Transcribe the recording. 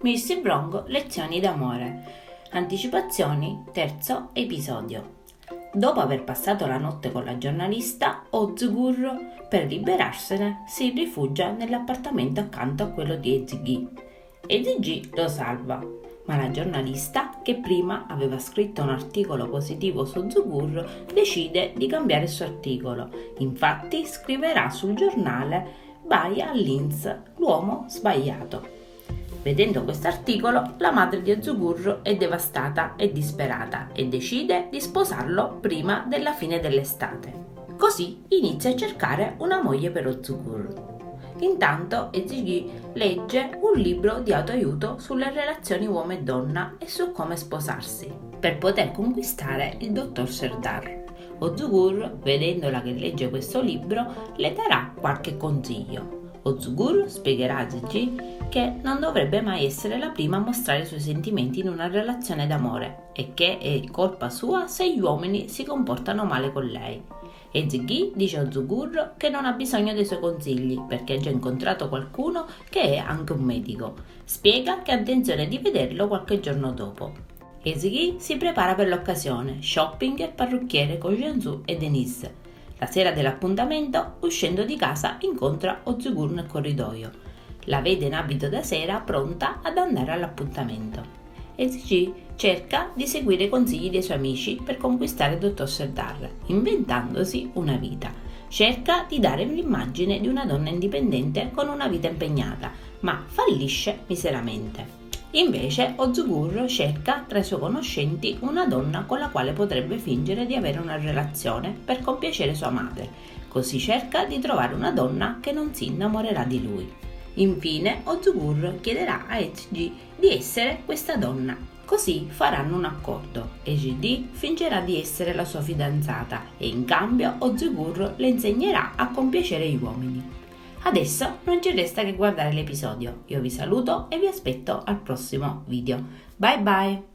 Missy Bronco, lezioni d'amore. Anticipazioni, terzo episodio. Dopo aver passato la notte con la giornalista, Ozgur, per liberarsene, si rifugia nell'appartamento accanto a quello di Eiji. Eiji lo salva, ma la giornalista, che prima aveva scritto un articolo positivo su Ozgur, decide di cambiare il suo articolo. Infatti scriverà sul giornale Baia Linz, l'uomo sbagliato. Vedendo quest'articolo, la madre di Ozgur è devastata e disperata e decide di sposarlo prima della fine dell'estate. Così inizia a cercare una moglie per Ozgur. Intanto Eiji legge un libro di autoaiuto sulle relazioni uomo e donna e su come sposarsi, per poter conquistare il dottor Serdar. Ozgur, vedendola che legge questo libro, le darà qualche consiglio. Ozgur spiegherà a Eiji che non dovrebbe mai essere la prima a mostrare i suoi sentimenti in una relazione d'amore e che è colpa sua se gli uomini si comportano male con lei. Eiji dice a Ozgur che non ha bisogno dei suoi consigli perché ha già incontrato qualcuno che è anche un medico. Spiega che ha intenzione di vederlo qualche giorno dopo. Eiji si prepara per l'occasione, shopping e parrucchiere con Jianzhu e Denise. La sera dell'appuntamento, uscendo di casa, incontra Ozgur nel corridoio. La vede in abito da sera, pronta ad andare all'appuntamento. Eiji cerca di seguire i consigli dei suoi amici per conquistare il dottor Serdar, inventandosi una vita. Cerca di dare l'immagine di una donna indipendente con una vita impegnata, ma fallisce miseramente. Invece Ozgur cerca tra i suoi conoscenti una donna con la quale potrebbe fingere di avere una relazione per compiacere sua madre. Così cerca di trovare una donna che non si innamorerà di lui. Infine Ozgur chiederà a Eiji di essere questa donna. Così faranno un accordo. Eiji fingerà di essere la sua fidanzata e in cambio Ozgur le insegnerà a compiacere gli uomini. Adesso non ci resta che guardare l'episodio. Io vi saluto e vi aspetto al prossimo video. Bye bye!